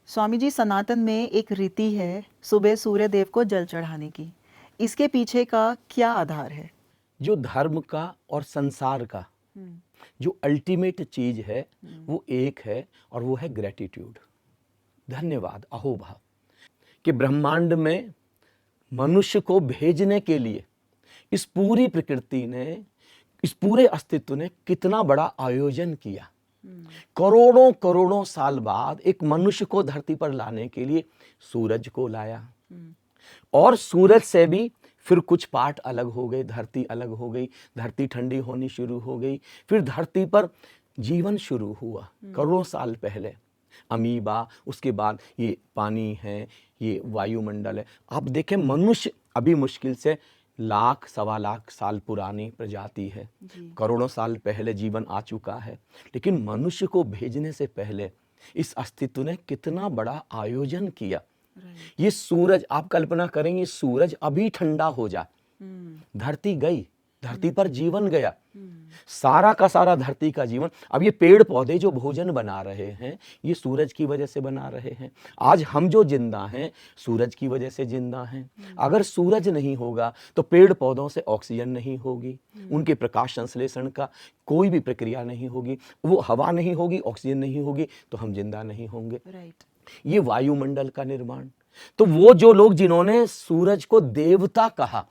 स्वामी जी, सनातन में एक रीति है सुबह सूर्य देव को जल चढ़ाने की। इसके पीछे का क्या आधार है? जो धर्म का और संसार का हम्म, जो अल्टीमेट चीज है हम्म, वो एक है, और वो है ग्रेटिट्यूड, धन्यवाद, अहोभाव। कि ब्रह्मांड में मनुष्य को भेजने के लिए इस पूरी प्रकृति ने, इस पूरे अस्तित्व ने कितना बड़ा आयोजन किया। करोड़ों करोड़ों साल बाद एक मनुष्य को धरती पर लाने के लिए सूरज को लाया, और सूरज से भी फिर कुछ पार्ट अलग हो गए, धरती अलग हो गई, धरती ठंडी होनी शुरू हो गई, फिर धरती पर जीवन शुरू हुआ करोड़ों साल पहले। अमीबा, उसके बाद ये पानी है, ये वायुमंडल है। आप देखें, मनुष्य अभी मुश्किल से लाख सवा लाख साल पुरानी प्रजाति है, करोड़ों साल पहले जीवन आ चुका है। लेकिन मनुष्य को भेजने से पहले इस अस्तित्व ने कितना बड़ा आयोजन किया। ये सूरज, आप कल्पना करेंगे, सूरज अभी ठंडा हो जाए, धरती गई, धरती पर जीवन गया, सारा का सारा धरती का जीवन। अब ये पेड़ पौधे जो भोजन बना रहे हैं, ये सूरज की वजह से बना रहे हैं। आज हम जो जिंदा हैं, सूरज की वजह से जिंदा हैं। अगर सूरज नहीं होगा तो पेड़ पौधों से ऑक्सीजन नहीं होगी, उनके प्रकाश संश्लेषण का कोई भी प्रक्रिया नहीं होगी, वो हवा नहीं होगी, ऑक्सीजन नहीं होगी, तो हम जिंदा नहीं होंगे। ये वायुमंडल का निर्माण। तो वो जो लोग जिन्होंने सूरज को देवता कहा,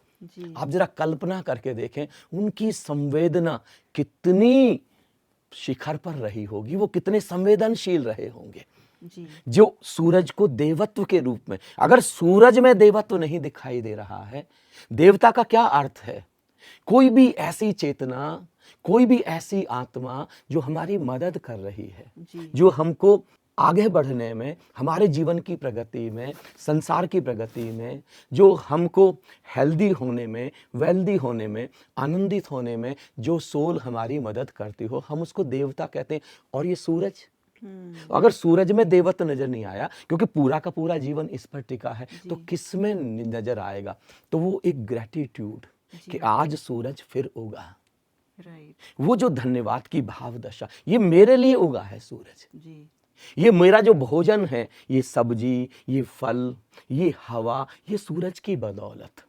आप जरा कल्पना करके देखें, उनकी संवेदना कितनी शिखर पर रही होगी, वो कितने संवेदनशील रहे होंगे। जो सूरज को देवत्व के रूप में, अगर सूरज में देवत्व नहीं दिखाई दे रहा है, देवता का क्या अर्थ है? कोई भी ऐसी चेतना, कोई भी ऐसी आत्मा जो हमारी मदद कर रही है, जो हमको आगे बढ़ने में, हमारे जीवन की प्रगति में, संसार की प्रगति में, जो हमको हेल्दी होने में, वेल्दी होने में, आनंदित होने में जो सोल हमारी मदद करती हो, हम उसको देवता कहते हैं। और ये सूरज, अगर सूरज में देवत्व नजर नहीं आया, क्योंकि पूरा का पूरा जीवन इस पर टिका है, तो किस में नजर आएगा? तो वो एक ग्रेटिट्यूड कि आज सूरज फिर उगा। वो जो धन्यवाद की भाव दशा, ये मेरे लिए उगा है सूरज, ये मेरा जो भोजन है, ये सब्जी, ये फल, ये हवा, ये सूरज की बदौलत।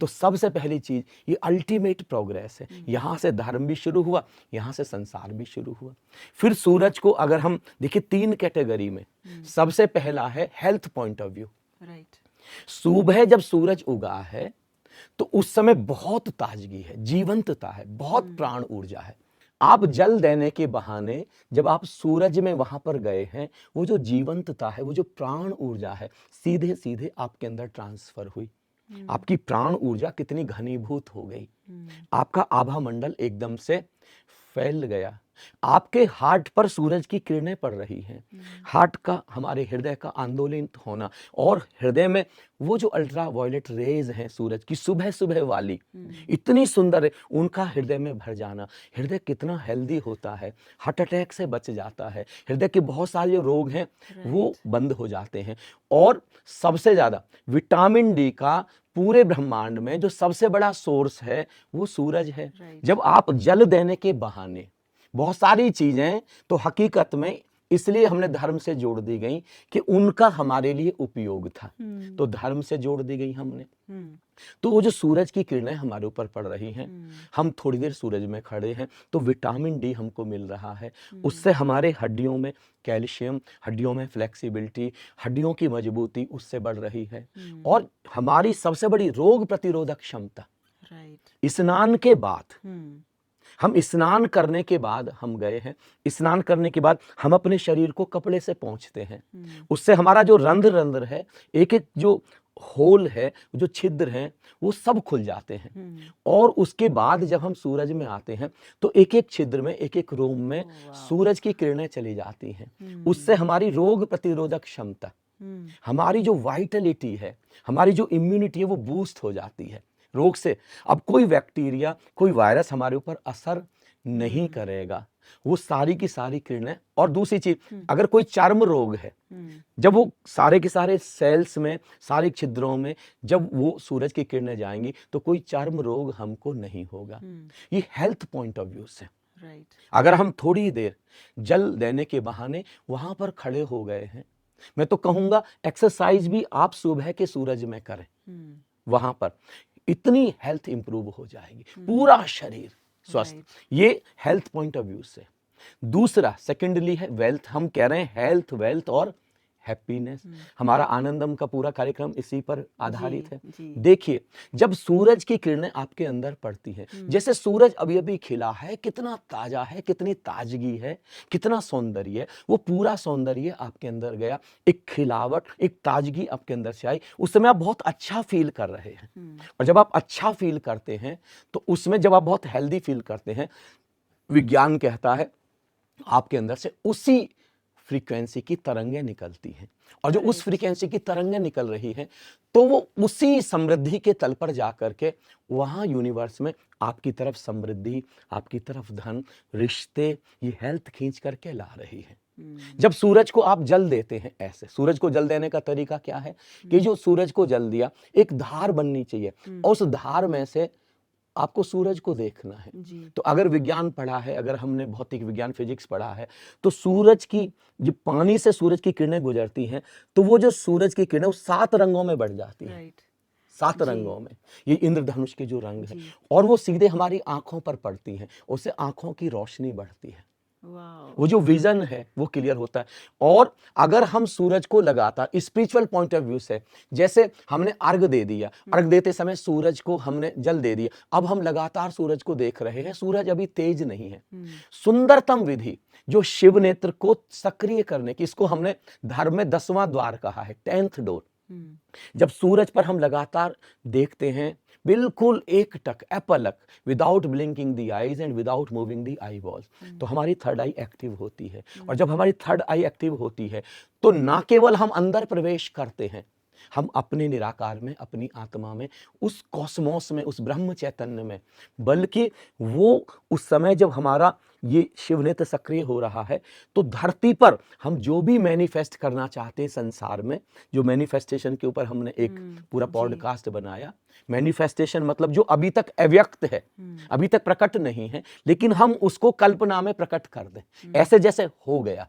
तो सबसे पहली चीज, ये अल्टीमेट प्रोग्रेस है। यहां से धर्म भी शुरू हुआ, यहां से संसार भी शुरू हुआ। फिर सूरज को अगर हम देखिए 3 कैटेगरी में, सबसे पहला है हेल्थ पॉइंट ऑफ व्यू। सुबह जब सूरज उगा है तो उस समय बहुत ताजगी है, जीवंतता है, बहुत प्राण ऊर्जा है। आप जल देने के बहाने जब आप सूरज में वहां पर गए हैं, वो जो जीवंतता है, वो जो प्राण ऊर्जा है, सीधे सीधे आपके अंदर ट्रांसफर हुई। आपकी प्राण ऊर्जा कितनी घनीभूत हो गई, आपका आभा मंडल एकदम से फैल गया। आपके हार्ट पर सूरज की किरणें पड़ रही हैं, हार्ट का, हमारे हृदय का आंदोलित होना, और हृदय में वो जो अल्ट्रा वायलेट रेज हैं सूरज की, सुबह सुबह वाली, इतनी सुंदर है, उनका हृदय में भर जाना। हृदय कितना हेल्दी होता है, हार्ट अटैक से बच जाता है, हृदय के बहुत सारे जो रोग हैं वो बंद हो जाते हैं। और सबसे ज्यादा विटामिन डी का पूरे ब्रह्मांड में जो सबसे बड़ा सोर्स है वो सूरज है। जब आप जल देने के बहाने बहुत सारी चीजें, तो हकीकत में इसलिए हमने धर्म से जोड़ दी गई कि उनका हमारे लिए उपयोग था, तो धर्म से जोड़ दी गई हमने। तो वो जो सूरज की किरणें हमारे ऊपर पड़ रही हैं, हम थोड़ी देर सूरज में खड़े हैं तो विटामिन डी हमको मिल रहा है, उससे हमारे हड्डियों में कैल्शियम, हड्डियों में फ्लेक्सिबिलिटी, हड्डियों की मजबूती उससे बढ़ रही है। और हमारी सबसे बड़ी रोग प्रतिरोधक क्षमता। स्नान के बाद, हम स्नान करने के बाद हम गए हैं, स्नान करने के बाद हम अपने शरीर को कपड़े से पोंछते हैं, उससे हमारा जो रंध्र रंध्र है, एक एक जो होल है, जो छिद्र हैं, वो सब खुल जाते हैं। और उसके बाद जब हम सूरज में आते हैं तो एक एक छिद्र में, एक एक रोम में सूरज की किरणें चली जाती हैं। उससे हमारी रोग प्रतिरोधक क्षमता, हमारी जो वाइटलिटी है, हमारी जो इम्यूनिटी है, वो बूस्ट हो जाती है। रोग से अब कोई बैक्टीरिया, कोई वायरस हमारे ऊपर असर नहीं करेगा, वो सारी की सारी किरणें। और दूसरी चीज, अगर कोई चर्म रोग है, जब वो सारे के सारे सेल्स में, सारे छिद्रों में जब वो सूरज की किरणें जाएंगी तो कोई चर्म रोग हमको नहीं होगा। ये हेल्थ पॉइंट ऑफ व्यू से। अगर हम थोड़ी देर जल देने के बहाने वहां पर खड़े हो गए हैं, मैं तो कहूंगा एक्सरसाइज भी आप सुबह के सूरज में करें, वहां पर इतनी हेल्थ इंप्रूव हो जाएगी, पूरा शरीर स्वस्थ। राइट। ये हेल्थ पॉइंट ऑफ व्यू से। दूसरा सेकेंडली है वेल्थ। हम कह रहे हैं हेल्थ, वेल्थ और हैप्पीनेस। हमारा आनंदम का पूरा कार्यक्रम इसी पर आधारित है। जी। देखिए, जब सूरज की किरणें आपके अंदर पड़ती हैं, जैसे सूरज अभी अभी खिला है, कितना ताजा है, कितनी ताजगी है, कितना सौंदर्य है, वो पूरा सौंदर्य आपके अंदर गया, एक खिलावट, एक ताजगी आपके अंदर से आई, उस समय आप बहुत अच्छा फील कर रहे हैं। और जब आप अच्छा फील करते हैं तो उसमें जब आप बहुत हेल्दी फील करते हैं, विज्ञान कहता है आपके अंदर से उसी फ्रीक्वेंसी की तरंगें निकलती हैं, और जो उस फ्रीक्वेंसी की तरंगें निकल रही हैं तो वो उसी समृद्धि के तल पर जाकर के वहां यूनिवर्स में आपकी तरफ समृद्धि, आपकी तरफ धन, रिश्ते, ये हेल्थ खींच करके ला रही है। जब सूरज को आप जल देते हैं, ऐसे सूरज को जल देने का तरीका क्या है कि जो सूरज को जल दिया, एक धार बननी चाहिए और उस धार में से आपको सूरज को देखना है। तो अगर विज्ञान पढ़ा है, अगर हमने भौतिक विज्ञान फिजिक्स पढ़ा है, तो सूरज की जो पानी से सूरज की किरणें गुजरती हैं तो वो जो सूरज की किरणें वो 7 रंगों में बढ़ जाती हैं। राइट। 7 रंगों में, ये इंद्रधनुष के जो रंग हैं, और वो सीधे हमारी आंखों पर पड़ती हैं, उससे आंखों की रोशनी बढ़ती है, वो जो विजन है वो क्लियर होता है। और अगर हम सूरज को लगातार स्पिरिचुअल पॉइंट ऑफ व्यू से, जैसे हमने अर्घ दे दिया, अर्घ देते समय सूरज को हमने जल दे दिया, अब हम लगातार सूरज को देख रहे हैं, सूरज अभी तेज नहीं है। सुंदरतम विधि जो शिव नेत्र को सक्रिय करने की, इसको हमने धर्म में 10वां द्वार कहा है, 10th डोर। जब सूरज पर हम लगातार देखते हैं, बिल्कुल एक टक अपलक, without blinking the eyes and without moving the eyeballs, तो हमारी थर्ड आई एक्टिव होती है। और जब हमारी थर्ड आई एक्टिव होती है तो ना केवल हम अंदर प्रवेश करते हैं, हम अपने निराकार में, अपनी आत्मा में, उस कॉस्मोस में, उस ब्रह्म चैतन्य में, बल्कि वो उस समय जब हमारा ये शिव नेत्र सक्रिय हो रहा है तो धरती पर हम जो भी मैनिफेस्ट करना चाहते हैं संसार में, जो मैनिफेस्टेशन के ऊपर हमने एक पूरा पॉडकास्ट बनाया, मैनिफेस्टेशन मतलब जो अभी तक अव्यक्त है, अभी तक प्रकट नहीं है, लेकिन हम उसको कल्पना में प्रकट कर दें, ऐसे जैसे हो गया।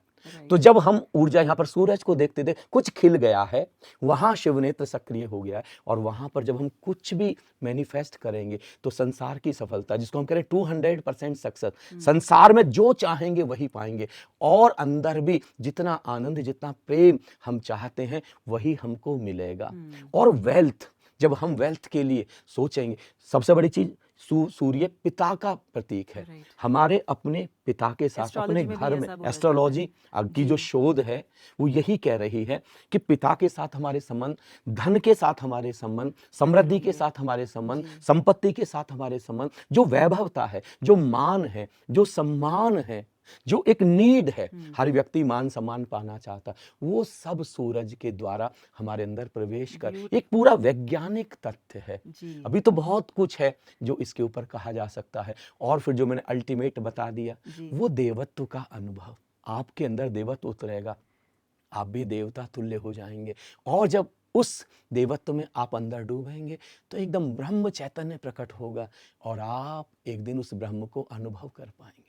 तो जब हम ऊर्जा यहां पर सूरज को देखते थे, कुछ खिल गया है, वहां शिव नेत्र सक्रिय हो गया है, और वहां पर जब हम कुछ भी मैनिफेस्ट करेंगे तो संसार की सफलता, जिसको हम कह रहे हैं 200% सक्सेस, संसार में जो चाहेंगे वही पाएंगे, और अंदर भी जितना आनंद, जितना प्रेम हम चाहते हैं वही हमको मिलेगा। और वेल्थ, जब हम वेल्थ के लिए सोचेंगे, सबसे बड़ी चीज सूर्य पिता का प्रतीक है। हमारे अपने पिता के साथ, अपने घर में, एस्ट्रोलॉजी की जो शोध है वो यही कह रही है कि पिता के साथ हमारे संबंध, धन के साथ हमारे संबंध, समृद्धि के साथ हमारे संबंध, संपत्ति के साथ हमारे संबंध, जो वैभवता है, जो मान है, जो सम्मान है, जो एक नीड है, हर व्यक्ति मान सम्मान पाना चाहता, वो सब सूरज के द्वारा हमारे अंदर प्रवेश कर, एक पूरा वैज्ञानिक तथ्य है। अभी तो बहुत कुछ है जो इसके ऊपर कहा जा सकता है। और फिर जो मैंने अल्टीमेट बता दिया, वो देवत्व का अनुभव, आपके अंदर देवत्व उतरेगा, आप भी देवता तुल्य हो जाएंगे। और जब उस देवत्व में आप अंदर डूबेंगे तो एकदम ब्रह्म चैतन्य प्रकट होगा, और आप एक दिन उस ब्रह्म को अनुभव कर पाएंगे।